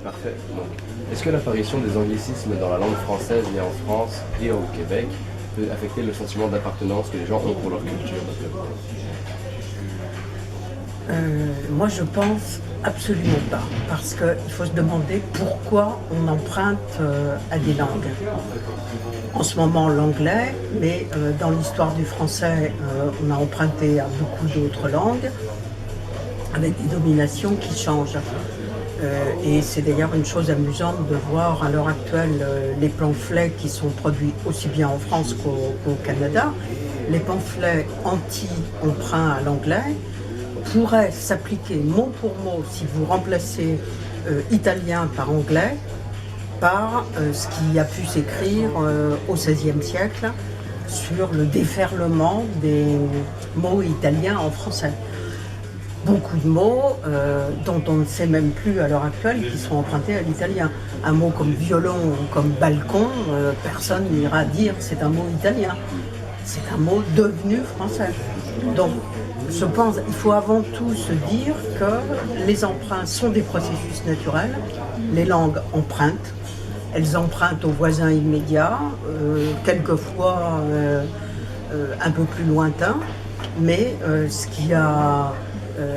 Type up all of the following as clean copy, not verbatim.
Parfait. Donc, est-ce que l'apparition des anglicismes dans la langue française née en France et au Québec peut affecter le sentiment d'appartenance que les gens ont pour leur culture? Moi, je pense absolument pas, parce qu'il faut se demander pourquoi on emprunte à des langues. En ce moment, l'anglais, mais dans l'histoire du français, on a emprunté à beaucoup d'autres langues, avec des dominations qui changent. Et c'est d'ailleurs une chose amusante de voir à l'heure actuelle les pamphlets qui sont produits aussi bien en France qu'au Canada. Les pamphlets anti-emprunt à l'anglais pourraient s'appliquer mot pour mot si vous remplacez italien par anglais par ce qui a pu s'écrire au XVIe siècle sur le déferlement des mots italiens en français. Beaucoup de mots dont on ne sait même plus à l'heure actuelle qui sont empruntés à l'italien. Un mot comme violon ou comme balcon, personne n'ira dire c'est un mot italien. C'est un mot devenu français. Donc, je pense qu'il faut avant tout se dire que les emprunts sont des processus naturels. Les langues empruntent. Elles empruntent aux voisins immédiats, quelquefois un peu plus lointains. Mais ce qui a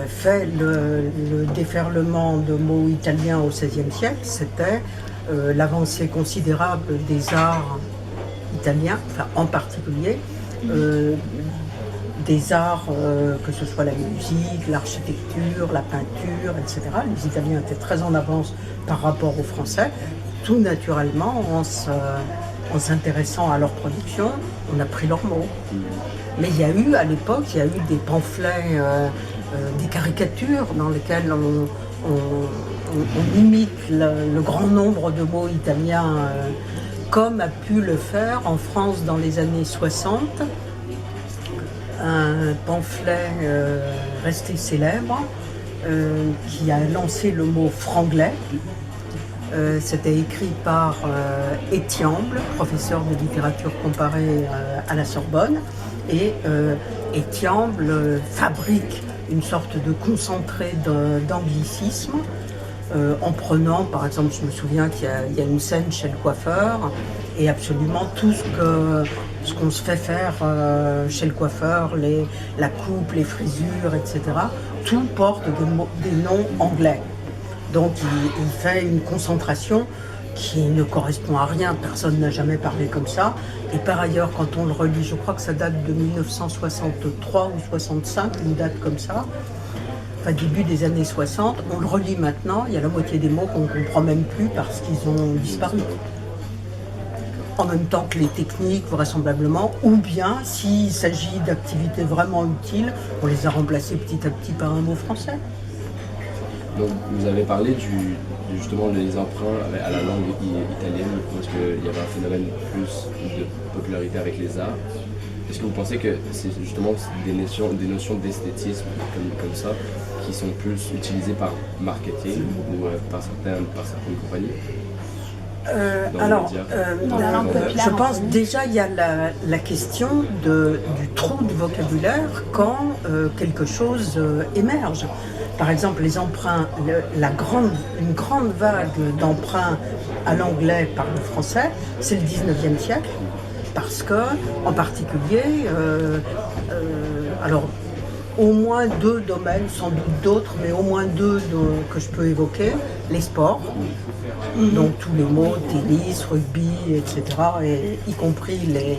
fait le déferlement de mots italiens au XVIe siècle, c'était l'avancée considérable des arts italiens, enfin en particulier des arts, que ce soit la musique, l'architecture, la peinture, etc. Les Italiens étaient très en avance par rapport aux Français. Tout naturellement, en s'intéressant à leur production, on a pris leurs mots. Mais il y a eu, à l'époque, il y a eu des pamphlets, des caricatures dans lesquelles on imite le grand nombre de mots italiens, comme a pu le faire en France dans les années 60. Un pamphlet resté célèbre qui a lancé le mot franglais. C'était écrit par Etiamble, professeur de littérature comparée à la Sorbonne. Et Etiamble fabrique une sorte de concentré d'anglicisme en prenant, par exemple, je me souviens qu'il y a une scène chez le coiffeur et absolument tout ce qu'on se fait faire chez le coiffeur, la coupe, les frisures, etc. Tout porte des noms anglais. Donc il fait une concentration qui ne correspond à rien, personne n'a jamais parlé comme ça. Et par ailleurs, quand on le relit, je crois que ça date de 1963 ou 65, une date comme ça, enfin début des années 60, on le relit maintenant, il y a la moitié des mots qu'on ne comprend même plus parce qu'ils ont disparu. En même temps que les techniques, vraisemblablement, ou bien, s'il s'agit d'activités vraiment utiles, on les a remplacées petit à petit par un mot français. Donc, vous avez parlé justement des emprunts à la langue italienne, parce qu'il y avait un phénomène plus de popularité avec les arts. Est-ce que vous pensez que c'est justement des notions d'esthétisme comme ça qui sont plus utilisées par marketing ou par certaines compagnies? Je pense déjà il y a la question du trou de vocabulaire quand quelque chose émerge. Par exemple, les emprunts, une grande vague d'emprunts à l'anglais par le français, c'est le 19e siècle, parce que, en particulier, alors au moins deux domaines, sans doute d'autres, mais au moins deux que je peux évoquer, les sports, donc tous les mots, tennis, rugby, etc., et y compris les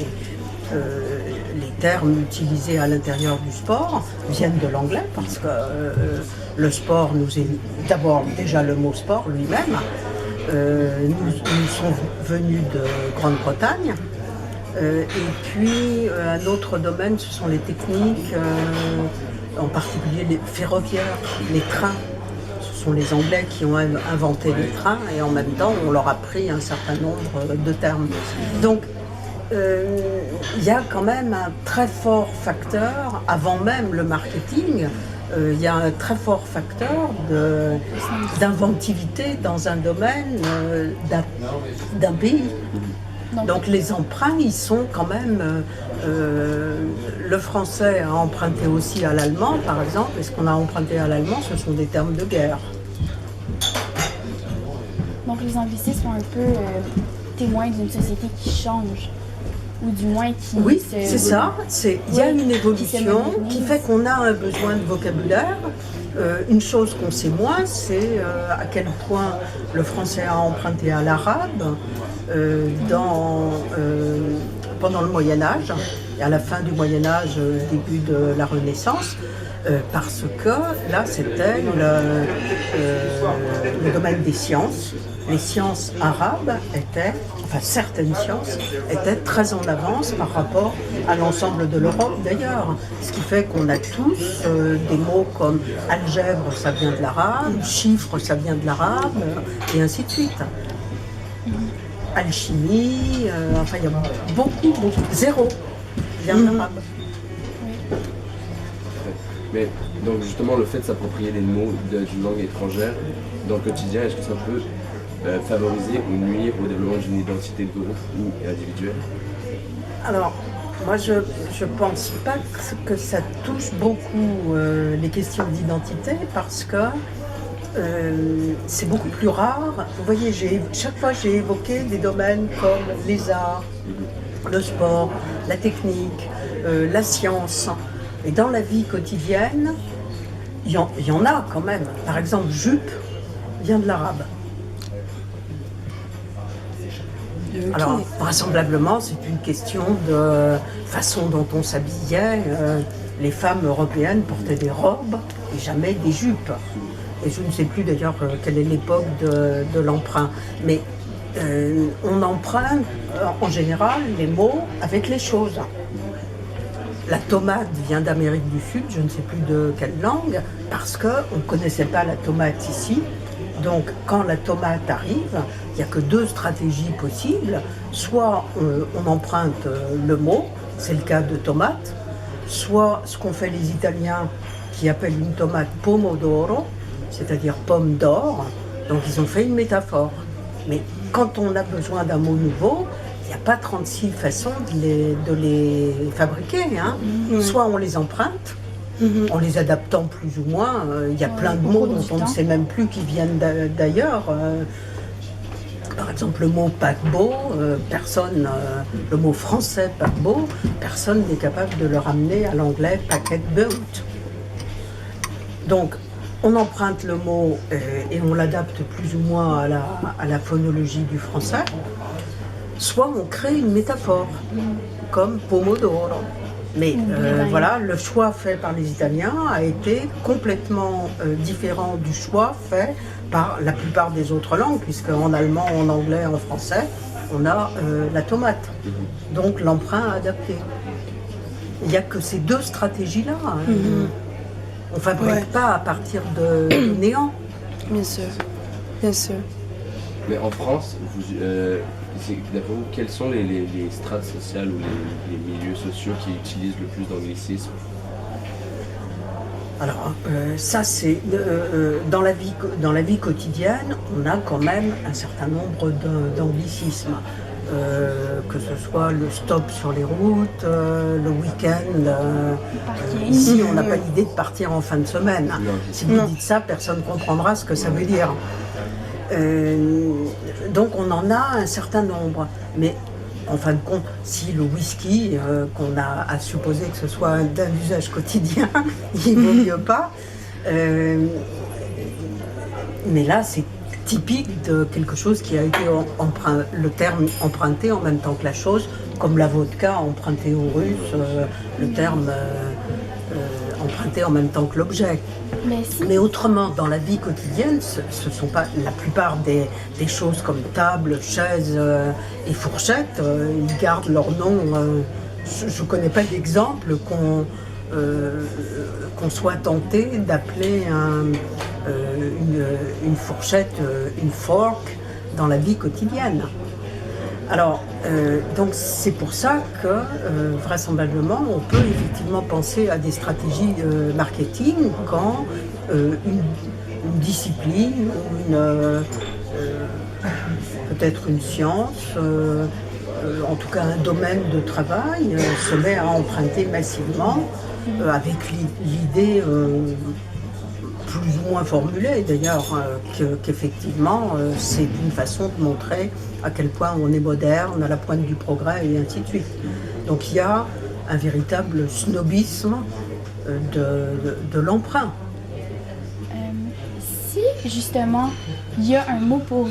termes utilisés à l'intérieur du sport viennent de l'anglais, parce que le sport nous est d'abord déjà le mot sport lui-même, nous sont venus de Grande-Bretagne. Et puis un autre domaine, ce sont les techniques, en particulier les ferroviaires, les trains. Ce sont les Anglais qui ont inventé les trains et en même temps on leur a pris un certain nombre de termes. Donc il y a quand même un très fort facteur, avant même le marketing, il y a un très fort facteur d'inventivité dans un domaine d'un pays. Donc les emprunts, ils sont quand même... le français a emprunté aussi à l'allemand, par exemple, et ce qu'on a emprunté à l'allemand, ce sont des termes de guerre. Donc les anglicismes sont un peu témoins d'une société qui change, ou du moins qui Oui, c'est ça. Il y a une évolution qui fait qu'on a un besoin de vocabulaire. Une chose qu'on sait moins, c'est à quel point le français a emprunté à l'arabe pendant le Moyen-Âge et à la fin du Moyen-Âge, début de la Renaissance. Parce que là, c'était le domaine des sciences. Les sciences arabes certaines sciences étaient très en avance par rapport à l'ensemble de l'Europe d'ailleurs. Ce qui fait qu'on a tous des mots comme algèbre, ça vient de l'arabe, chiffre, ça vient de l'arabe, et ainsi de suite. Alchimie, il y a beaucoup, zéro vient de l'arabe. Mais donc justement le fait de s'approprier les mots d'une langue étrangère dans le quotidien, est-ce que ça peut favoriser ou nuire au développement d'une identité de groupe ou individuelle? Alors, moi je pense pas que ça touche beaucoup les questions d'identité parce que c'est beaucoup plus rare. Vous voyez, chaque fois j'ai évoqué des domaines comme les arts, le sport, la technique, la science. Et dans la vie quotidienne, il y en a quand même. Par exemple, jupe vient de l'arabe. Alors, vraisemblablement, c'est une question de façon dont on s'habillait. Les femmes européennes portaient des robes et jamais des jupes. Et je ne sais plus d'ailleurs quelle est l'époque de l'emprunt. Mais on emprunte en général les mots avec les choses. La tomate vient d'Amérique du Sud, je ne sais plus de quelle langue, parce qu'on ne connaissait pas la tomate ici. Donc quand la tomate arrive, il n'y a que deux stratégies possibles. Soit on emprunte le mot, c'est le cas de tomate, soit ce qu'ont fait les Italiens qui appellent une tomate pomodoro, c'est-à-dire pomme d'or. Donc ils ont fait une métaphore. Mais quand on a besoin d'un mot nouveau, il n'y a pas 36 façons de les fabriquer. Hein. Soit on les emprunte, en les adaptant plus ou moins. Il y a plein de mots dont on ne sait même plus qui viennent d'ailleurs. Par exemple, le mot paquebot, le mot français paquebot, personne n'est capable de le ramener à l'anglais packet boat. Donc, on emprunte le mot et on l'adapte plus ou moins à la phonologie du français. Soit on crée une métaphore, comme pomodoro. Mais voilà, le choix fait par les Italiens a été complètement différent du choix fait par la plupart des autres langues, puisque en allemand, en anglais, en français, on a la tomate. Donc l'emprunt adapté. Il n'y a que ces deux stratégies-là. Hein. On ne fabrique pas à partir de néant. Bien sûr, bien sûr. Mais en France, d'après vous, quelles sont les strates sociales ou les milieux sociaux qui utilisent le plus d'anglicisme? Alors, ça c'est dans la vie quotidienne, on a quand même un certain nombre d'anglicismes. Que ce soit le stop sur les routes, le week-end. Ici, on n'a pas l'idée de partir en fin de semaine. Si vous dites ça, personne ne comprendra ce que ça veut dire. Donc on en a un certain nombre. Mais en fin de compte, si le whisky, qu'on a à supposer que ce soit d'un usage quotidien, il ne vaut mieux pas. Mais là, c'est typique de quelque chose qui a été le terme emprunté en même temps que la chose, comme la vodka emprunté aux Russes, le terme emprunté en même temps que l'objet. Mais autrement, dans la vie quotidienne, ce sont pas la plupart des choses comme table, chaise et fourchette, ils gardent leur nom. Je ne connais pas d'exemple qu'on soit tenté d'appeler une fourchette, une fork dans la vie quotidienne. Alors, donc c'est pour ça que vraisemblablement on peut effectivement penser à des stratégies marketing quand une discipline, peut-être une science, en tout cas un domaine de travail se met à emprunter massivement avec l'idée plus ou moins formulé d'ailleurs, qu'effectivement c'est une façon de montrer à quel point on est moderne, à la pointe du progrès et ainsi de suite. Donc il y a un véritable snobisme de l'emprunt. Si justement il y a un mot pour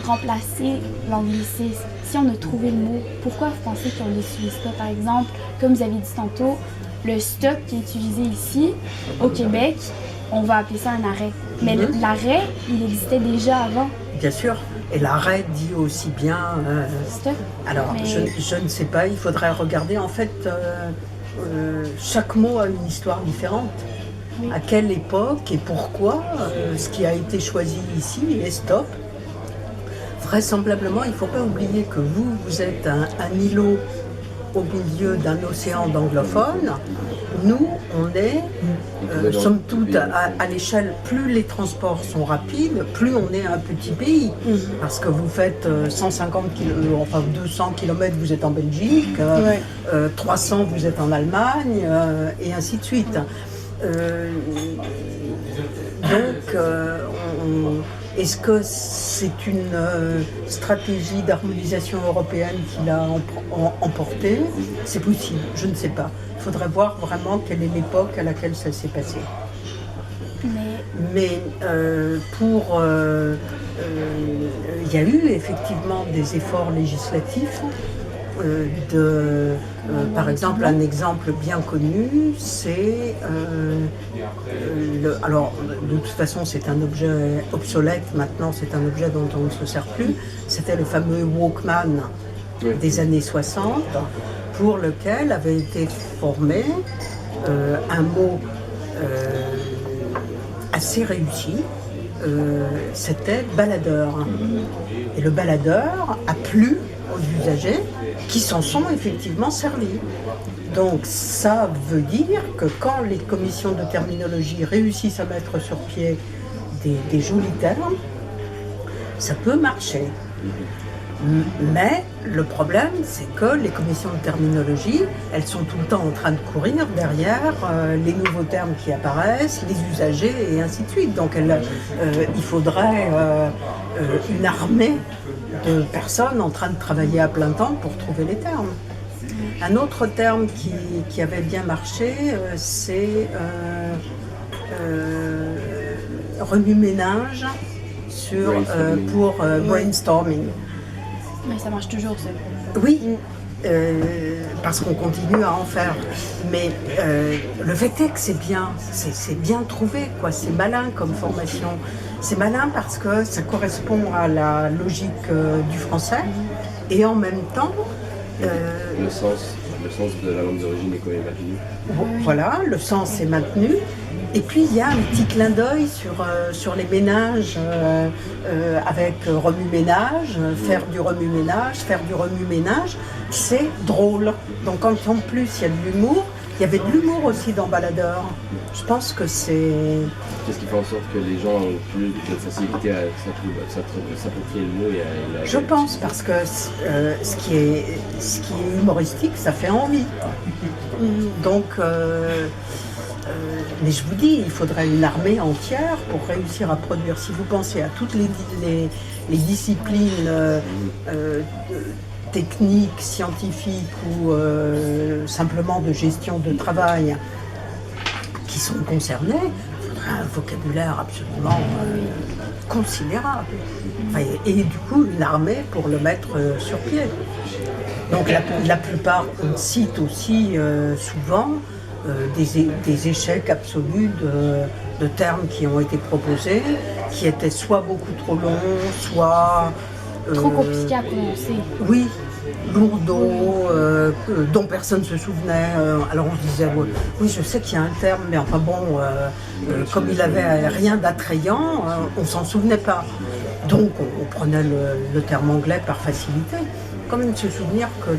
remplacer l'anglicisme, si on a trouvé le mot, pourquoi vous pensez qu'on ne l'utilise pas? Par exemple, comme vous avez dit tantôt, le stop qui est utilisé ici, au Québec, on va appeler ça un arrêt. Mais l'arrêt, il existait déjà avant. Bien sûr. Et l'arrêt dit aussi bien... Stop. Alors, Mais... je ne sais pas, il faudrait regarder. En fait, chaque mot a une histoire différente. Oui. À quelle époque et pourquoi ce qui a été choisi ici est stop. Vraisemblablement, il ne faut pas oublier que vous êtes un îlot au milieu d'un océan d'anglophones. Nous, on est, somme toute, à l'échelle, plus les transports sont rapides, plus on est un petit pays. Parce que vous faites 150 enfin 200 km, vous êtes en Belgique, 300, vous êtes en Allemagne, et ainsi de suite. Est-ce que c'est une stratégie d'harmonisation européenne qui l'a emporté? C'est possible, je ne sais pas. Il faudrait voir vraiment quelle est l'époque à laquelle ça s'est passé. Mais il y a eu effectivement des efforts législatifs. Par exemple, un exemple bien connu, c'est alors de toute façon c'est un objet obsolète maintenant, c'est un objet dont on ne se sert plus, c'était le fameux Walkman des années 60, pour lequel avait été formé un mot assez réussi, c'était baladeur. Et le baladeur a plu aux usagers qui s'en sont effectivement servis. Donc ça veut dire que quand les commissions de terminologie réussissent à mettre sur pied des jolis termes, ça peut marcher. Mais le problème, c'est que les commissions de terminologie, elles sont tout le temps en train de courir derrière les nouveaux termes qui apparaissent, les usagers et ainsi de suite. Donc il faudrait une armée de personnes en train de travailler à plein temps pour trouver les termes. Un autre terme qui avait bien marché, c'est remue-ménage pour brainstorming. Mais ça marche toujours, ça. Oui, parce qu'on continue à en faire. Mais le fait est que c'est bien trouvé, quoi. C'est malin comme formation. C'est malin parce que ça correspond à la logique du français et en même temps... le sens de la langue d'origine est quand même maintenu. Voilà, le sens est maintenu. Et puis il y a un petit clin d'œil sur les ménages avec remue-ménage, faire du remue-ménage, c'est drôle. Donc quand en plus il y a de l'humour, il y avait de l'humour aussi dans Baladeur. Je pense que c'est... Qu'est-ce qui fait en sorte que les gens ont plus de facilité à s'approprier le mot et à... Je pense parce que ce qui est humoristique, ça fait envie. Donc... mais je vous dis, il faudrait une armée entière pour réussir à produire. Si vous pensez à toutes les disciplines techniques, scientifiques ou simplement de gestion de travail qui sont concernées, il faudrait un vocabulaire absolument considérable. Et du coup, une armée pour le mettre sur pied. Donc la plupart, on cite aussi souvent des échecs absolus de termes qui ont été proposés, qui étaient soit beaucoup trop longs, soit... trop compliqués à prononcer. Oui, lourdeaux, dont personne ne se souvenait. Alors on se disait, oui, je sais qu'il y a un terme, mais enfin bon, comme il n'avait rien d'attrayant, on ne s'en souvenait pas. Donc on prenait le terme anglais par facilité, comme de se souvenir que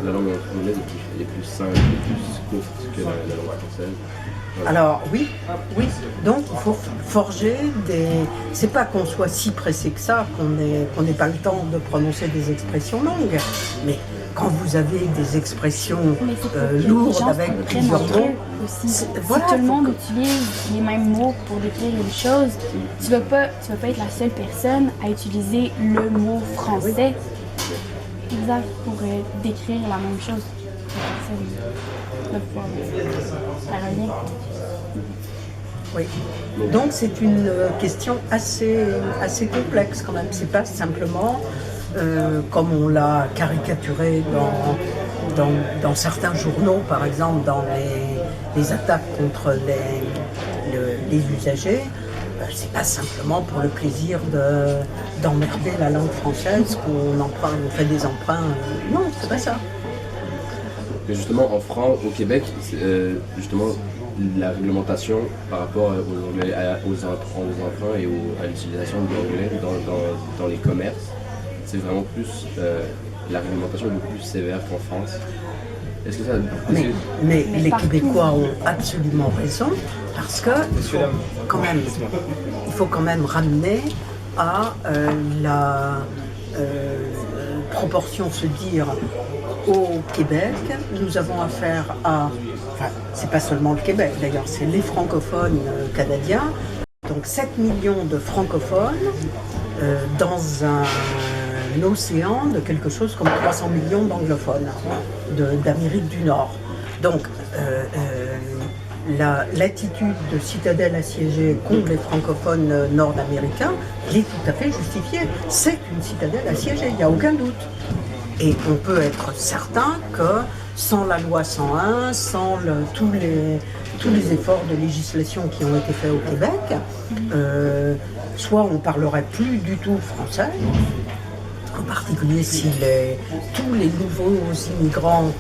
la langue anglaise est plus simple, plus courte que la langue française. Ouais. Alors oui. Donc il faut forger des... C'est pas qu'on soit si pressé que ça, qu'on n'ait pas le temps de prononcer des expressions longues, mais quand vous avez des expressions Mais c'est pour que les lourdes gens avec comprennent plusieurs entre mots, eux aussi. Si voilà, tout le faut monde que- utilise les mêmes mots pour décrire une chose, tu vas pas être la seule personne à utiliser le mot français exact pour décrire la même chose. Personne va pouvoir faire un lien. Oui. Donc c'est une question assez complexe quand même. C'est pas simplement comme on l'a caricaturé dans certains journaux, par exemple dans les attaques contre les usagers. C'est pas simplement pour le plaisir d'emmerder la langue française on fait des emprunts. Non, c'est pas ça. Mais justement, en France, au Québec, justement, la réglementation par rapport aux emprunts et à l'utilisation de l'anglais dans les commerces, c'est vraiment plus, la réglementation est beaucoup plus sévère qu'en France. Est-ce que ça... Mais les partout. Québécois ont absolument raison parce que il faut quand même ramener à la proportion, se dire au Québec, nous avons affaire à, enfin c'est pas seulement le Québec d'ailleurs, c'est les francophones canadiens, donc 7 millions de francophones dans un océan de quelque chose comme 300 millions d'anglophones d'Amérique du Nord. Donc l'attitude de Citadel assiégée contre les francophones nord-américains, elle est tout à fait justifiée. C'est une citadelle assiégée, il n'y a aucun doute. Et on peut être certain que sans la loi 101, sans tous les efforts de législation qui ont été faits au Québec, soit on ne parlerait plus du tout français, en particulier si tous les nouveaux immigrants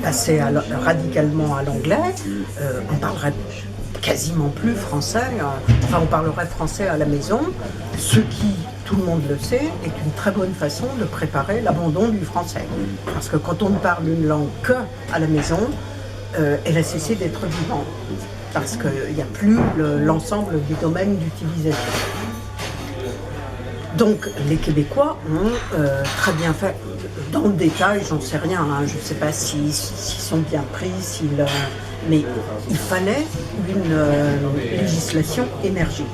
passaient radicalement à l'anglais, on parlerait quasiment plus français, enfin on parlerait français à la maison, ce qui, tout le monde le sait, est une très bonne façon de préparer l'abandon du français. Parce que quand on ne parle une langue que à la maison, elle a cessé d'être vivante, parce qu'il n'y a plus l'ensemble des domaines d'utilisation. Donc les Québécois ont très bien fait. Dans le détail, j'en sais rien, hein, je ne sais pas s'ils sont bien pris, mais il fallait une législation énergique.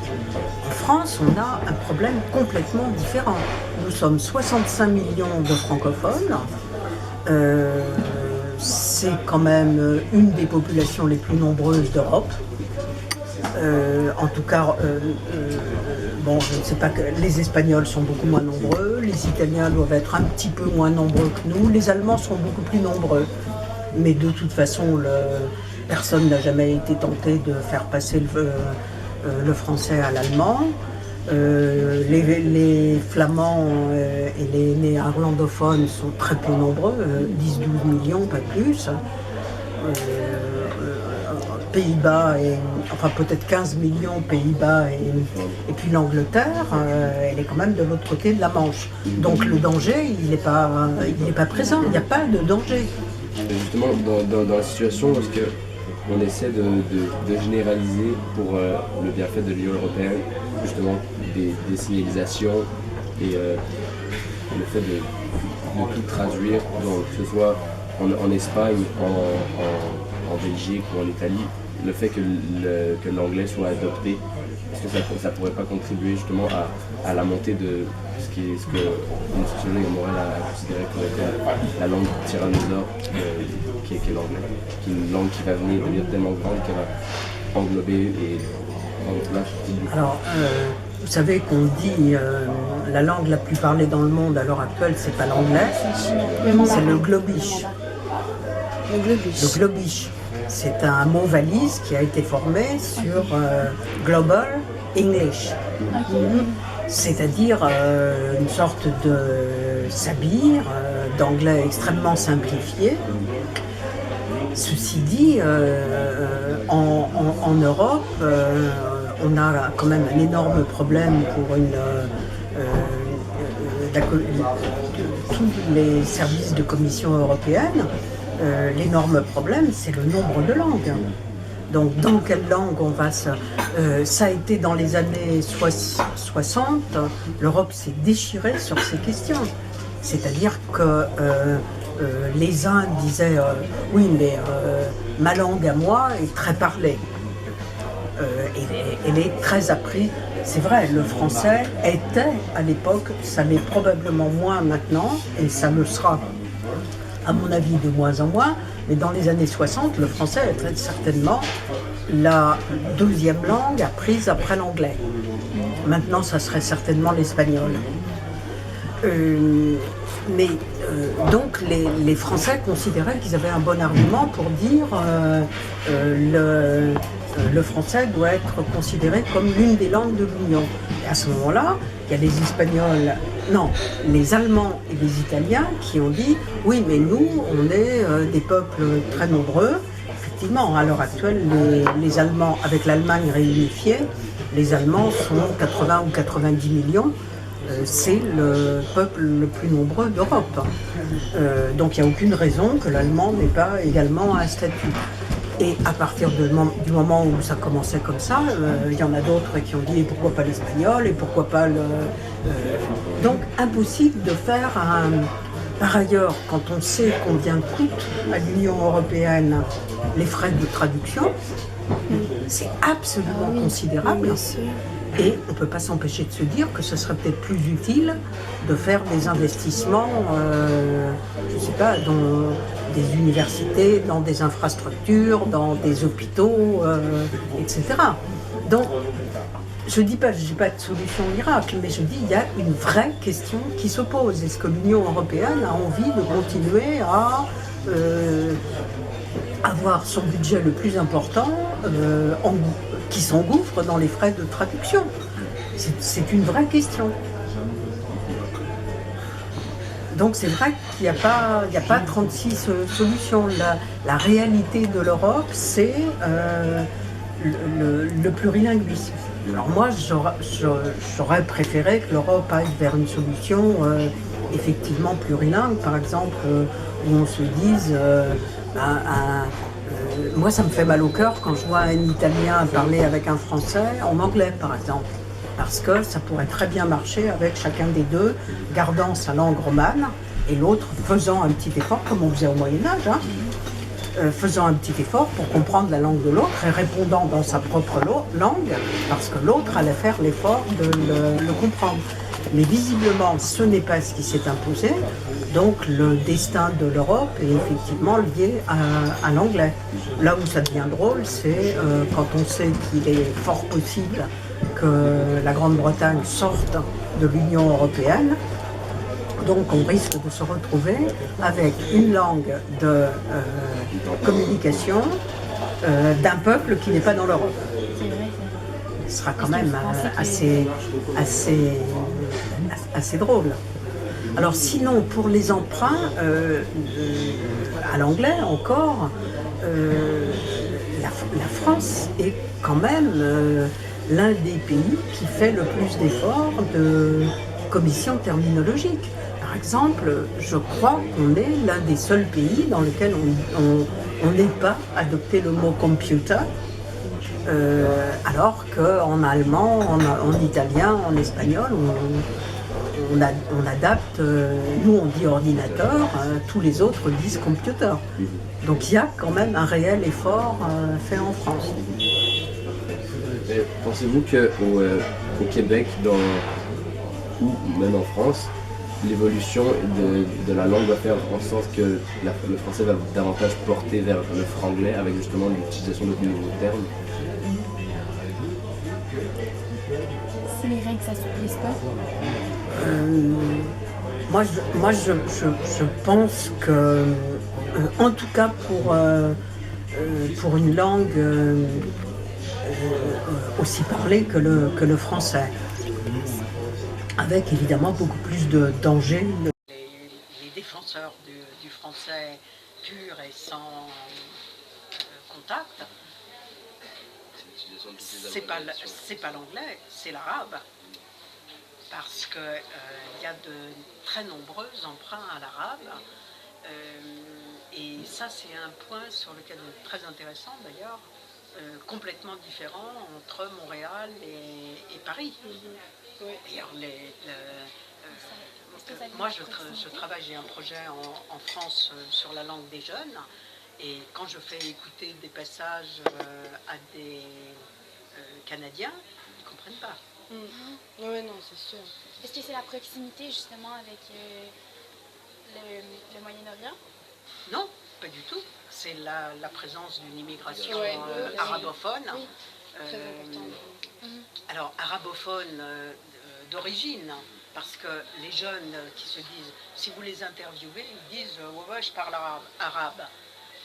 En France, on a un problème complètement différent. Nous sommes 65 millions de francophones. C'est quand même une des populations les plus nombreuses d'Europe. En tout cas, bon, je ne sais pas, que les Espagnols sont beaucoup moins nombreux, les Italiens doivent être un petit peu moins nombreux que nous, les Allemands sont beaucoup plus nombreux. Mais de toute façon, personne n'a jamais été tenté de faire passer le français à l'allemand. Les Flamands et les néerlandophones sont très peu nombreux, 10-12 millions, pas plus. Pays-Bas, enfin peut-être 15 millions Pays-Bas et puis l'Angleterre, elle est quand même de l'autre côté de la Manche. Donc le danger, il n'est pas présent, il n'y a pas de danger. Justement, dans la situation où on essaie de généraliser pour le bienfait de l'Union européenne, justement des signalisations et le fait de tout traduire, donc, que ce soit en Espagne, en Belgique ou en Italie, le fait que l'anglais soit adopté, est-ce que ça pourrait pas contribuer justement à la montée de ce que une sociologue Morel a considéré comme étant la langue tyrannosaure qui est l'anglais, qui est une langue qui va devenir tellement grande qu'elle va englober et rendre Alors, vous savez qu'on dit la langue la plus parlée dans le monde à l'heure actuelle, c'est pas l'anglais, c'est le globish. Le globish. C'est un mot valise qui a été formé sur Global English, c'est-à-dire une sorte de sabir d'anglais extrêmement simplifié. Ceci dit, en Europe, on a quand même un énorme problème pour tous les services de Commission européenne. L'énorme problème, c'est le nombre de langues. Donc, dans quelle langue on va ça a été dans les années 60, l'Europe s'est déchirée sur ces questions. C'est-à-dire que les uns disaient oui, mais ma langue à moi est très parlée. Elle est très apprise. C'est vrai, le français était à l'époque, ça l'est probablement moins maintenant, et ça le sera, à mon avis, de moins en moins, mais dans les années 60, le français était certainement la deuxième langue apprise après l'anglais. Maintenant, ça serait certainement l'espagnol. Donc les Français considéraient qu'ils avaient un bon argument pour dire le français doit être considéré comme l'une des langues de l'Union. Et à ce moment-là, il y a les Espagnols, non, les Allemands et les Italiens qui ont dit oui, mais nous, on est des peuples très nombreux. Effectivement, à l'heure actuelle, les Allemands, avec l'Allemagne réunifiée, les Allemands sont 80 ou 90 millions. C'est le peuple le plus nombreux d'Europe. Donc il n'y a aucune raison que l'allemand n'ait pas également un statut. Et à partir du moment où ça commençait comme ça, il y en a d'autres qui ont dit pourquoi pas l'espagnol et pourquoi pas le... Donc impossible de faire un... Par ailleurs, quand on sait combien coûtent à l'Union européenne les frais de traduction, c'est absolument considérable. Et on ne peut pas s'empêcher de se dire que ce serait peut-être plus utile de faire des investissements, je ne sais pas, dans des universités, dans des infrastructures, dans des hôpitaux, etc. Donc, je ne dis pas que je n'ai pas de solution miracle, mais je dis qu'il y a une vraie question qui se pose. Est-ce que l'Union européenne a envie de continuer à avoir son budget le plus important qui s'engouffre dans les frais de traduction? C'est une vraie question. Donc c'est vrai qu'il n'y a pas 36 solutions. La réalité de l'Europe, c'est le plurilinguisme. Alors moi, j'aurais préféré que l'Europe aille vers une solution effectivement plurilingue, par exemple, où on se dise... moi, ça me fait mal au cœur quand je vois un Italien parler avec un Français en anglais, par exemple. Parce que ça pourrait très bien marcher avec chacun des deux, gardant sa langue romane, et l'autre faisant un petit effort, comme on faisait au Moyen-Âge, faisant un petit effort pour comprendre la langue de l'autre et répondant dans sa propre langue, parce que l'autre allait faire l'effort de le comprendre. Mais visiblement, ce n'est pas ce qui s'est imposé. Donc le destin de l'Europe est effectivement lié à l'anglais. Là où ça devient drôle, c'est quand on sait qu'il est fort possible que la Grande-Bretagne sorte de l'Union européenne. Donc on risque de se retrouver avec une langue de communication d'un peuple qui n'est pas dans l'Europe. Ce sera quand même assez drôle. Alors sinon, pour les emprunts, à l'anglais encore, la France est quand même l'un des pays qui fait le plus d'efforts de commission terminologique. Par exemple, je crois qu'on est l'un des seuls pays dans lequel on n'ait pas adopté le mot computer, alors qu'en allemand, en italien, en espagnol, on adapte, nous on dit ordinateur, tous les autres disent computer. Donc il y a quand même un réel effort fait en France. Pensez-vous qu'au Québec, ou même en France, l'évolution de la langue va faire en sorte que le français va davantage porter vers le franglais avec justement l'utilisation de nouveaux termes? Si les règles ne s'assouplissent pas? Moi, je pense que, en tout cas pour une langue aussi parlée que le français, avec évidemment beaucoup plus de danger. Les défenseurs du français pur et sans contact, c'est pas l'anglais, c'est l'arabe. Parce qu'il y a de très nombreux emprunts à l'arabe. Et ça, c'est un point sur lequel est très intéressant d'ailleurs, complètement différent entre Montréal et Paris. D'ailleurs, Est-ce que ça vient Moi, de la proximité? je travaille, j'ai un projet en France sur la langue des jeunes. Et quand je fais écouter des passages à des Canadiens, ils ne comprennent pas. Oui, non, c'est sûr. Est-ce que c'est la proximité justement avec le Moyen-Orient? Non, pas du tout. C'est la présence d'une immigration Ouais, arabophone. Oui. Très important. Alors, arabophone d'origine, parce que les jeunes qui se disent, si vous les interviewez, ils disent ouais, je parle arabe.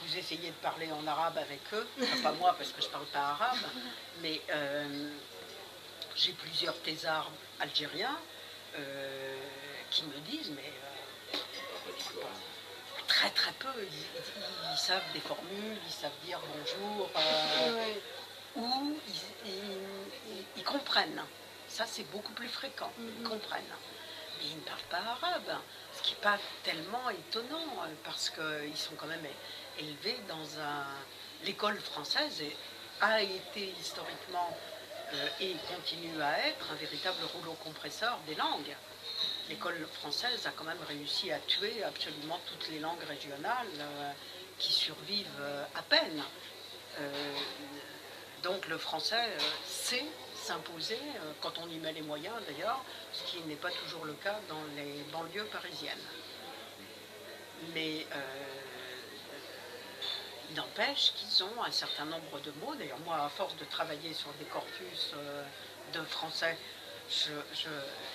Vous essayez de parler en arabe avec eux, enfin, pas moi parce que je ne parle pas arabe, mais j'ai plusieurs thésards algériens qui me disent, mais très très peu, ils savent des formules, ils savent dire bonjour, ou ils comprennent. Ça, c'est beaucoup plus fréquent, ils comprennent. Mais ils ne parlent pas arabe, ce qui n'est pas tellement étonnant, parce qu'ils sont quand même élevés dans l'école française a été historiquement et continue à être un véritable rouleau compresseur des langues. L'école française a quand même réussi à tuer absolument toutes les langues régionales qui survivent à peine. Donc le français sait s'imposer quand on y met les moyens d'ailleurs, ce qui n'est pas toujours le cas dans les banlieues parisiennes. Mais il n'empêche qu'ils ont un certain nombre de mots. D'ailleurs moi, à force de travailler sur des corpus de français,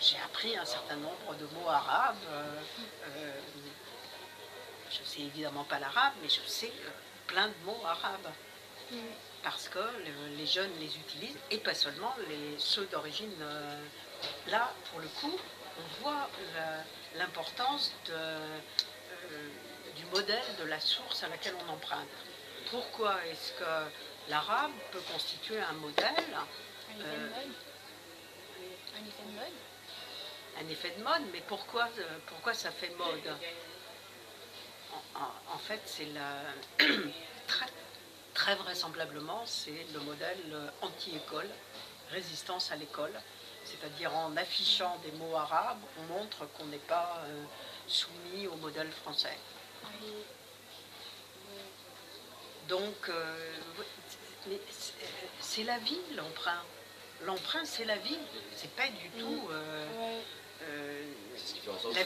j'ai appris un certain nombre de mots arabes. Je ne sais évidemment pas l'arabe, mais je sais plein de mots arabes. Parce que les jeunes les utilisent, et pas seulement ceux d'origine. Là, pour le coup, on voit l'importance du modèle, de la source à laquelle on emprunte. Pourquoi est-ce que l'arabe peut constituer un modèle? Un effet de mode? Un effet de mode? Un effet de mode, mais pourquoi ça fait mode? En fait, c'est très vraisemblablement, c'est le modèle anti-école, résistance à l'école. C'est-à-dire en affichant des mots arabes, on montre qu'on n'est pas soumis au modèle français. Donc, c'est la vie, l'emprunt. L'emprunt, c'est la vie. C'est pas du tout... C'est ce qui fait en sorte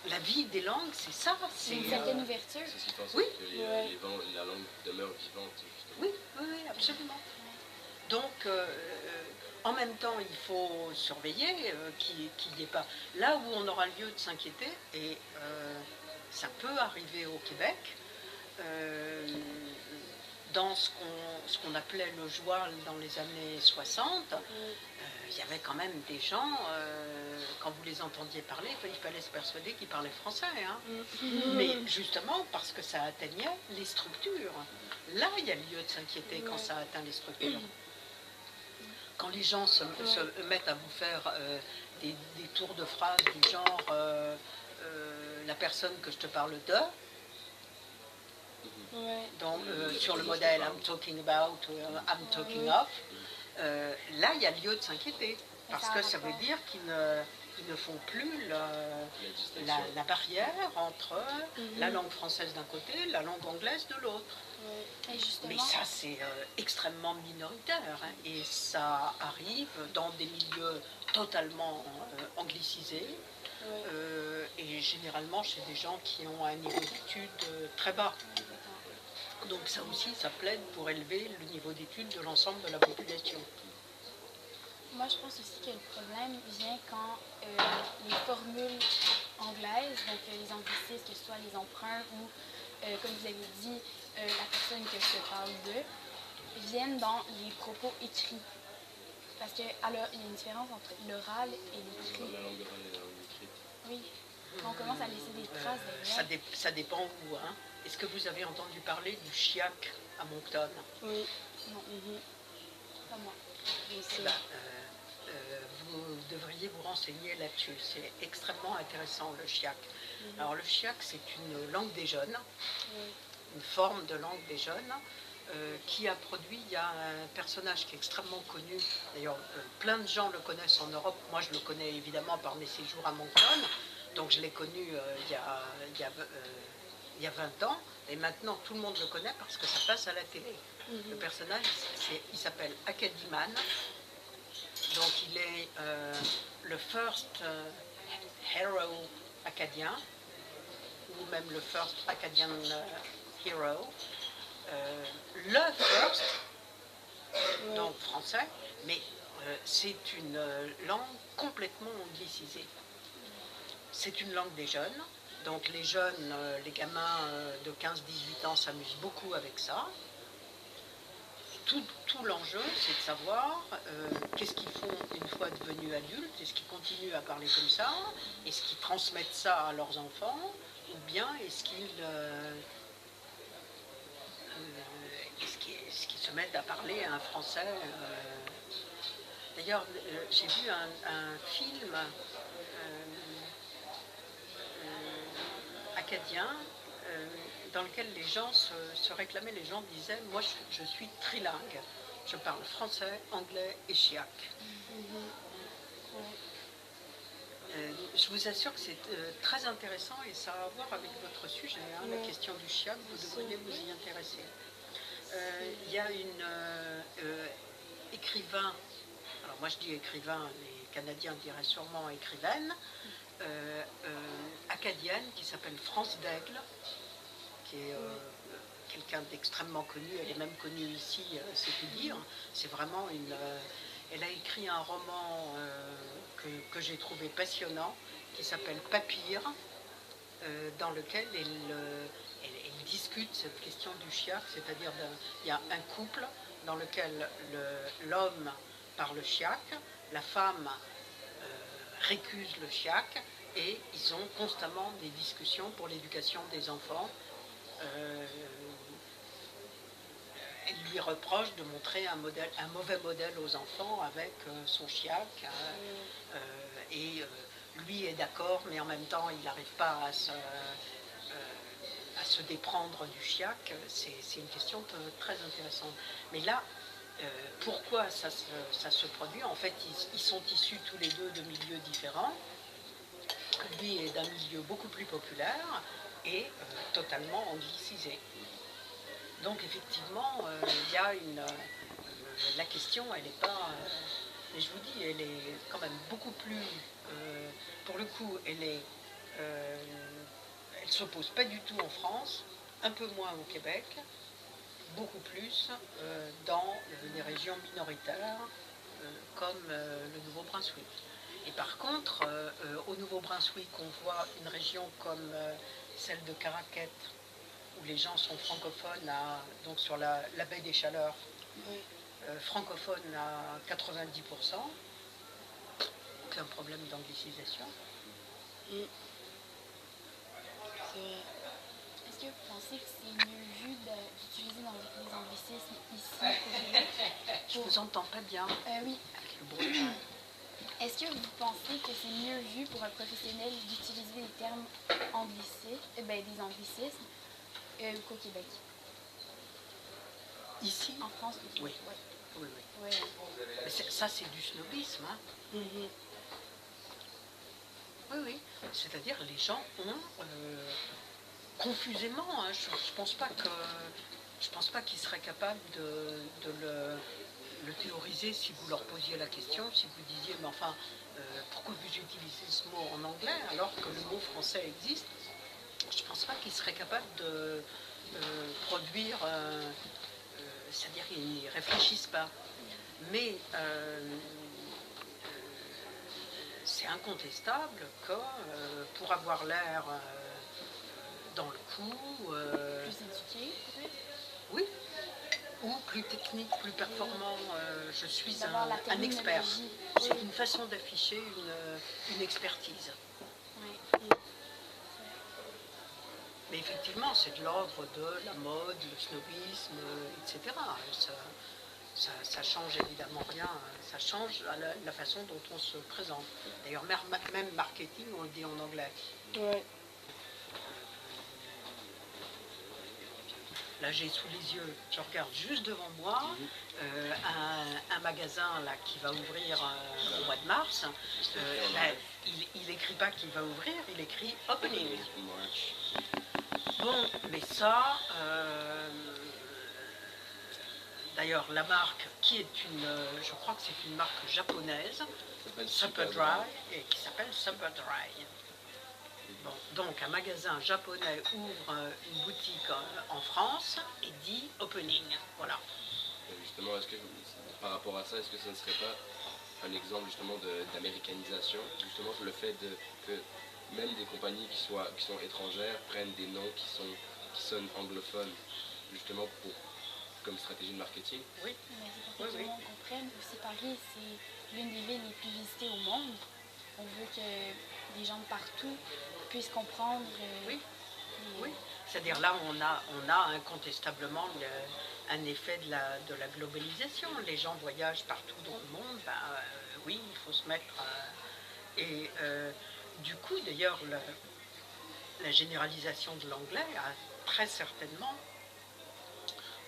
la vie des langues, c'est ça. C'est une certaine ouverture. c'est ce qui fait en sorte Oui. que la langue demeure vivante, justement. Oui, absolument. Donc, en même temps, il faut surveiller qu'il n'y ait pas... Là où on aura lieu de s'inquiéter, et ça peut arriver au Québec, dans ce qu'on appelait le joual dans les années 60, il y avait quand même des gens, quand vous les entendiez parler, il fallait se persuader qu'ils parlaient français. Hein. Mais justement, parce que ça atteignait les structures. Là, il y a lieu de s'inquiéter quand ça atteint les structures. Quand les gens se mettent à vous faire des tours de phrases du genre la personne que je te parle de, donc, sur le modèle I'm talking about ou I'm talking of, là il y a lieu de s'inquiéter, parce que ça veut dire qu'ils ne font plus la barrière entre la langue française d'un côté et la langue anglaise de l'autre. Mais ça c'est extrêmement minoritaire, hein, et ça arrive dans des milieux totalement anglicisés. Et généralement chez des gens qui ont un niveau d'études très bas. Donc ça aussi, ça plaide pour élever le niveau d'études de l'ensemble de la population. Moi, je pense aussi que le problème vient quand les formules anglaises, donc les anglicismes, que ce soit les emprunts ou, comme vous avez dit, la personne que je te parle d'eux, viennent dans les propos écrits. Parce qu'il y a une différence entre l'oral et l'écrit. La langue orale et la langue écrite. Oui. Quand on commence à laisser des traces derrière. Ça dépend où. Hein. Est-ce que vous avez entendu parler du chiac à Moncton? Oui. Non. Pas moi. Vous devriez vous renseigner là-dessus. C'est extrêmement intéressant, le chiac. Alors le chiac, c'est une langue des jeunes, une forme de langue des jeunes qui a produit, il y a un personnage qui est extrêmement connu, d'ailleurs plein de gens le connaissent en Europe, moi je le connais évidemment par mes séjours à Moncton, donc je l'ai connu il y a 20 ans, et maintenant tout le monde le connaît parce que ça passe à la télé. Le personnage, il s'appelle Acadiman, donc il est le first hero acadien, ou même le first Acadian hero, le first, donc français, mais c'est une langue complètement anglicisée. C'est une langue des jeunes, donc les jeunes, les gamins de 15-18 ans s'amusent beaucoup avec ça. Tout l'enjeu, c'est de savoir qu'est-ce qu'ils font une fois devenus adultes, est-ce qu'ils continuent à parler comme ça, est-ce qu'ils transmettent ça à leurs enfants, ou bien est-ce qu'ils se mettent à parler un français. D'ailleurs, j'ai vu un film acadien dans lequel les gens se réclamaient, les gens disaient « moi je suis trilingue, je parle français, anglais et chiac ». Je vous assure que c'est très intéressant et ça a à voir avec votre sujet, hein, la question du chiac, vous devriez vous y intéresser. Il y a une écrivain, alors moi je dis écrivain, les Canadiens diraient sûrement écrivaine, acadienne qui s'appelle France Daigle, qui est quelqu'un d'extrêmement connu, elle est même connue ici, c'est tout dire. C'est vraiment une... elle a écrit un roman que j'ai trouvé passionnant, qui s'appelle Papyre, dans lequel elle discute cette question du chiac, c'est-à-dire il y a un couple dans lequel l'homme parle chiac, la femme récuse le chiac, et ils ont constamment des discussions pour l'éducation des enfants. Elle lui reproche de montrer un mauvais modèle aux enfants avec son chiac, et lui est d'accord, mais en même temps il n'arrive pas à se déprendre du chiac. C'est une question très intéressante. Mais là, pourquoi ça se produit? En fait, ils sont issus tous les deux de milieux différents. Lui est d'un milieu beaucoup plus populaire et totalement anglicisé. Donc effectivement, il y a la question, elle n'est pas... mais je vous dis, elle est quand même beaucoup plus... pour le coup, elle se pose pas du tout en France, un peu moins au Québec, beaucoup plus dans les régions minoritaires comme le Nouveau-Brunswick. Et par contre, au Nouveau-Brunswick, on voit une région comme celle de Caraquet, où les gens sont francophones, donc sur la baie des Chaleurs, francophones à 90%, aucun problème d'anglicisation. Est-ce que vous pensez que c'est mieux vu d'utiliser les anglicismes ici Je vous entends pas bien. Oui. Avec le bruit. Est-ce que vous pensez que c'est mieux vu pour un professionnel d'utiliser des termes des anglicismes qu'au Québec? Ici? En France, oui. Oui. Mais ça, c'est du snobisme. Hein. Oui. C'est-à-dire les gens ont confusément, hein, je pense pas qu'ils seraient capables de le théoriser si vous leur posiez la question, si vous disiez mais enfin pourquoi vous utilisez ce mot en anglais alors que le mot français existe. Je ne pense pas qu'ils seraient capables de produire, c'est-à-dire qu'ils n'y réfléchissent pas. Mais c'est incontestable que pour avoir l'air dans le coup... plus éduqué, peut-être? Oui, ou plus technique, plus performant. Je suis un expert. C'est une façon d'afficher une expertise. Oui. Mais effectivement, c'est de l'ordre de la mode, le snobisme, etc. Ça change évidemment rien, ça change la façon dont on se présente. D'ailleurs, même marketing, on le dit en anglais. Ouais. là j'ai sous les yeux, je regarde juste devant moi un magasin là, qui va ouvrir au mois de mars. Là, il écrit pas qu'il va ouvrir, il écrit opening. Bon, mais ça, d'ailleurs la marque qui est je crois que c'est une marque japonaise, Superdry, et qui s'appelle Superdry. Bon, donc un magasin japonais ouvre une boutique en France et dit opening, voilà. Et justement, est-ce que par rapport à ça, est-ce que ce ne serait pas un exemple justement d'américanisation, justement le fait que même des compagnies qui sont étrangères prennent des noms qui sonnent anglophones, justement comme stratégie de marketing? Mais c'est pour que tout le monde comprenne. Aussi, Paris, c'est l'une des villes les plus visitées au monde. On veut que des gens de partout puissent comprendre. Oui. C'est-à-dire là, on a incontestablement un effet de la globalisation. Les gens voyagent partout dans le monde. Oui, il faut se mettre... du coup, d'ailleurs, la généralisation de l'anglais a très certainement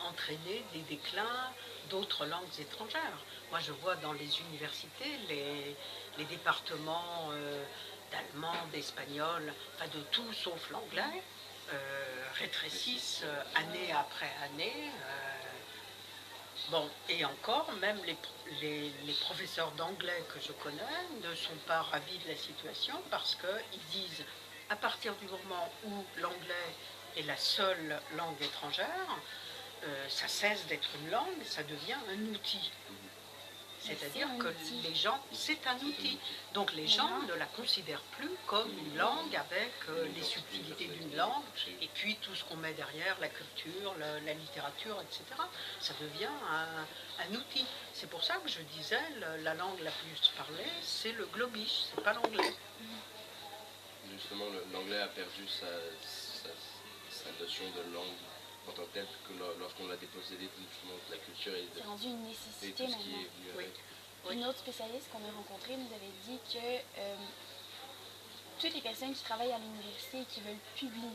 entraîné des déclins d'autres langues étrangères. Moi, je vois dans les universités les départements d'allemand, d'espagnol, enfin de tout sauf l'anglais, rétrécissent année après année. Bon, et encore, même les professeurs d'anglais que je connais ne sont pas ravis de la situation parce qu'ils disent, à partir du moment où l'anglais est la seule langue étrangère, ça cesse d'être une langue, ça devient un outil. C'est-à-dire que les gens, c'est un outil. Donc les gens ne la considèrent plus comme une langue avec les subtilités d'une langue et puis tout ce qu'on met derrière, la culture, la littérature, etc. Ça devient un outil. C'est pour ça que je disais, la langue la plus parlée, c'est le globish, c'est pas l'anglais. Justement, l'anglais a perdu sa notion de langue en tant que telle, que lorsqu'on l'a dépossédé de la culture et c'est rendu une nécessité tout ce qui est venu avec. Une autre spécialiste qu'on a rencontrée nous avait dit que toutes les personnes qui travaillent à l'université et qui veulent publier,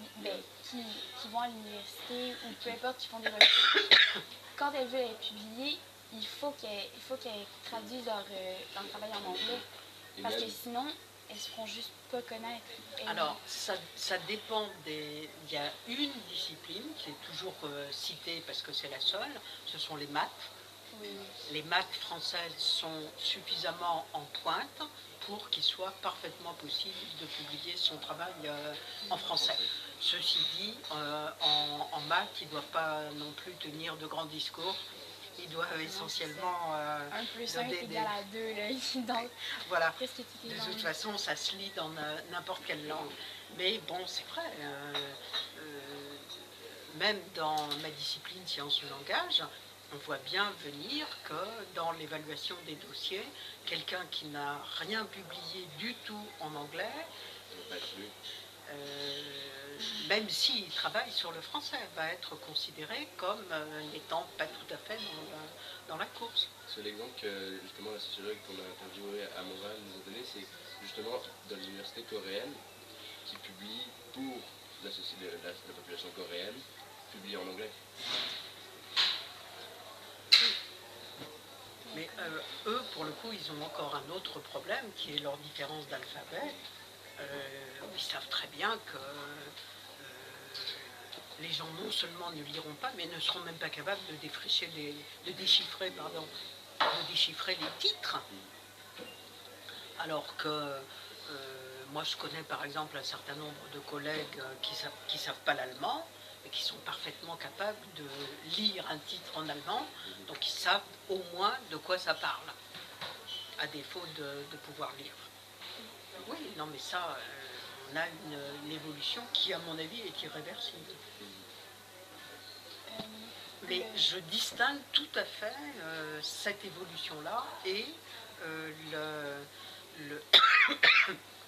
qui vont à l'université ou peu importe, qui font des recherches, quand elles veulent être publiées, il faut qu'elles traduisent leur travail en anglais. Parce que sinon, elles ne se feront juste pas connaître. Alors, ça dépend des... Il y a une discipline qui est toujours citée parce que c'est la seule, ce sont les maths. Oui. Les maths françaises sont suffisamment en pointe pour qu'il soit parfaitement possible de publier son travail en français. Ceci dit, en maths, ils ne doivent pas non plus tenir de grands discours. Ils doivent essentiellement... 1 plus 1 est égal à 2, là, donc voilà. Presque toutes les de langues. toute façon, ça se lit dans n'importe quelle langue. Mais bon, c'est vrai. Même dans ma discipline sciences du langage, on voit bien venir que dans l'évaluation des dossiers, quelqu'un qui n'a rien publié du tout en anglais, même s'il travaille sur le français, va être considéré comme n'étant pas tout à fait dans la course. C'est l'exemple que justement la sociologue qu'on a interviewée à Montréal nous a donné, c'est justement dans l'université coréenne qui publie pour la population coréenne, publie en anglais. Mais eux, pour le coup, ils ont encore un autre problème qui est leur différence d'alphabet. Ils savent très bien que les gens non seulement ne liront pas, mais ne seront même pas capables de déchiffrer les titres. Alors que moi, je connais par exemple un certain nombre de collègues qui savent pas l'allemand, et qui sont parfaitement capables de lire un titre en allemand, donc ils savent au moins de quoi ça parle, à défaut de pouvoir lire. Oui, non mais ça, on a une évolution qui, à mon avis, est irréversible. Mais je distingue tout à fait cette évolution-là et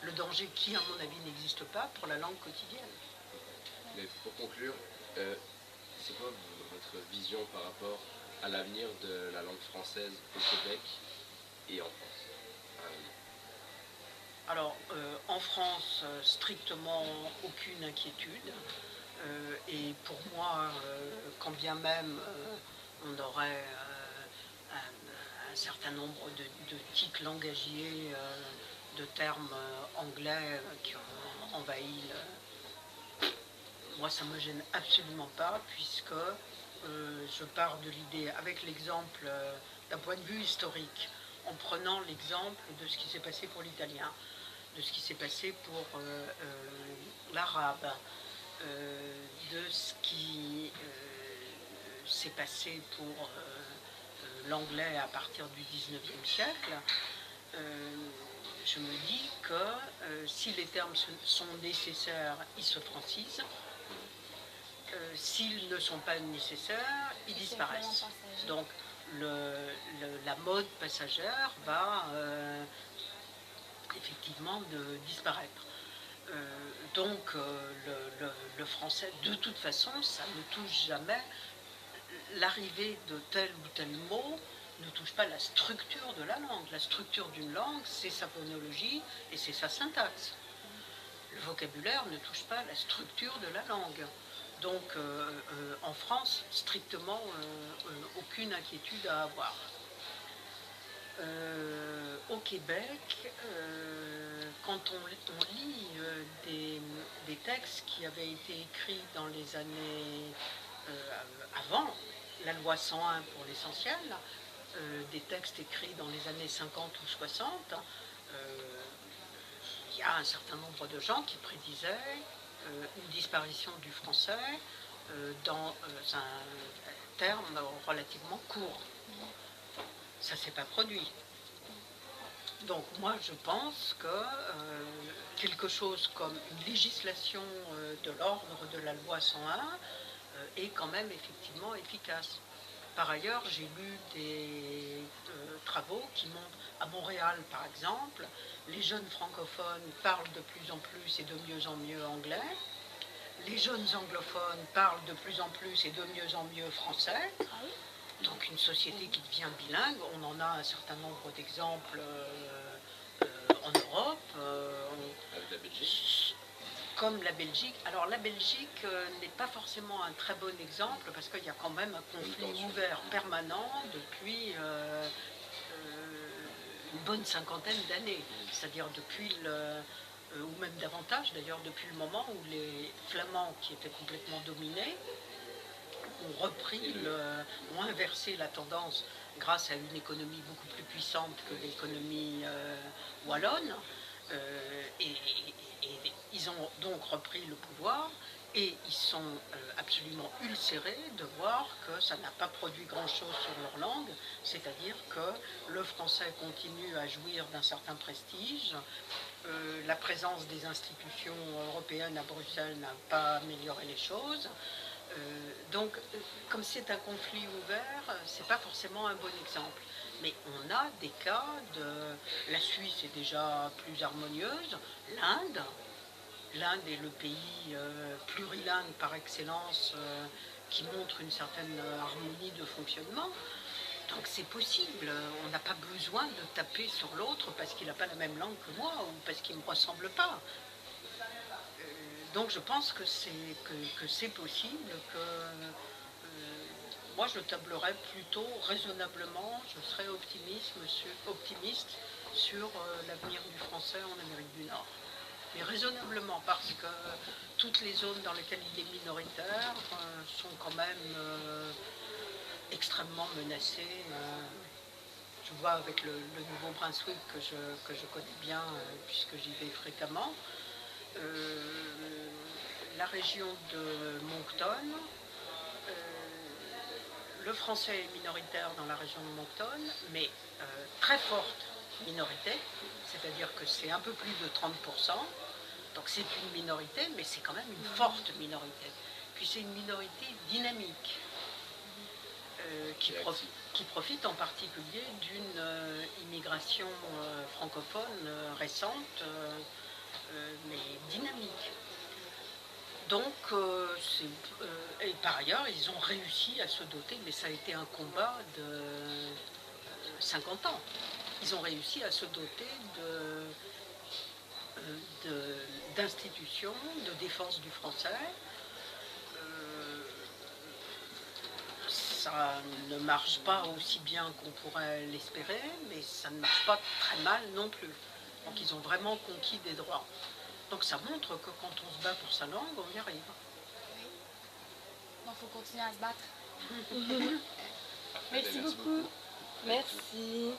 le danger qui, à mon avis, n'existe pas pour la langue quotidienne. Mais pour conclure, c'est quoi votre vision par rapport à l'avenir de la langue française au Québec et en France? Alors, en France, strictement aucune inquiétude. Et pour moi, quand bien même on aurait un certain nombre de tics langagiers, de termes anglais qui ont envahi moi, ça ne me gêne absolument pas, puisque je pars de l'idée, avec l'exemple d'un point de vue historique, en prenant l'exemple de ce qui s'est passé pour l'italien, de ce qui s'est passé pour l'arabe, de ce qui s'est passé pour l'anglais à partir du 19e siècle. Je me dis que si les termes sont nécessaires, ils se francisent. S'ils ne sont pas nécessaires, ils disparaissent. Donc la mode passagère va effectivement disparaître. Donc le français, de toute façon, ça ne touche jamais l'arrivée de tel ou tel mot ne touche pas la structure de la langue. La structure d'une langue, c'est sa phonologie et c'est sa syntaxe. Le vocabulaire ne touche pas la structure de la langue. Donc en France, strictement aucune inquiétude à avoir. Au Québec, quand on lit des textes qui avaient été écrits dans les années avant la loi 101 pour l'essentiel, des textes écrits dans les années 50 ou 60, il y a un certain nombre de gens qui prédisaient une disparition du français dans un terme relativement court. Ça ne s'est pas produit. Donc moi je pense que quelque chose comme une législation de l'ordre de la loi 101 est quand même effectivement efficace. Par ailleurs, j'ai lu des travaux qui montrent, à Montréal par exemple, les jeunes francophones parlent de plus en plus et de mieux en mieux anglais. Les jeunes anglophones parlent de plus en plus et de mieux en mieux français. Donc une société qui devient bilingue, on en a un certain nombre d'exemples en Europe. Avec la Belgique. Comme la Belgique. Alors la Belgique n'est pas forcément un très bon exemple parce qu'il y a quand même un conflit ouvert permanent depuis une bonne cinquantaine d'années. C'est-à-dire depuis ou même davantage d'ailleurs depuis le moment où les Flamands qui étaient complètement dominés ont inversé la tendance grâce à une économie beaucoup plus puissante que l'économie wallonne. Et ils ont donc repris le pouvoir et ils sont absolument ulcérés de voir que ça n'a pas produit grand-chose sur leur langue, c'est-à-dire que le français continue à jouir d'un certain prestige, la présence des institutions européennes à Bruxelles n'a pas amélioré les choses. Donc, comme c'est un conflit ouvert, c'est pas forcément un bon exemple. Mais on a des cas la Suisse est déjà plus harmonieuse, l'Inde est le pays plurilingue par excellence qui montre une certaine harmonie de fonctionnement. Donc c'est possible, on n'a pas besoin de taper sur l'autre parce qu'il n'a pas la même langue que moi ou parce qu'il ne me ressemble pas. Donc je pense que c'est possible, que moi je tablerais plutôt raisonnablement, je serais optimiste sur l'avenir du français en Amérique du Nord. Mais raisonnablement, parce que toutes les zones dans lesquelles il est minoritaire sont quand même extrêmement menacées. Je vois avec le Nouveau-Brunswick que je connais bien puisque j'y vais fréquemment. La région de Moncton, le français est minoritaire dans la région de Moncton, mais très forte minorité, c'est-à-dire que c'est un peu plus de 30%, donc c'est une minorité, mais c'est quand même une forte minorité. Puis c'est une minorité dynamique, qui profite en particulier d'une immigration francophone récente, mais dynamique. Donc, et par ailleurs, ils ont réussi à se doter, mais ça a été un combat de 50 ans. Ils ont réussi à se doter d'institutions de défense du français, ça ne marche pas aussi bien qu'on pourrait l'espérer, mais ça ne marche pas très mal non plus. Donc ils ont vraiment conquis des droits. Donc ça montre que quand on se bat pour sa langue, on y arrive. Il faut continuer à se battre. Merci beaucoup. Merci.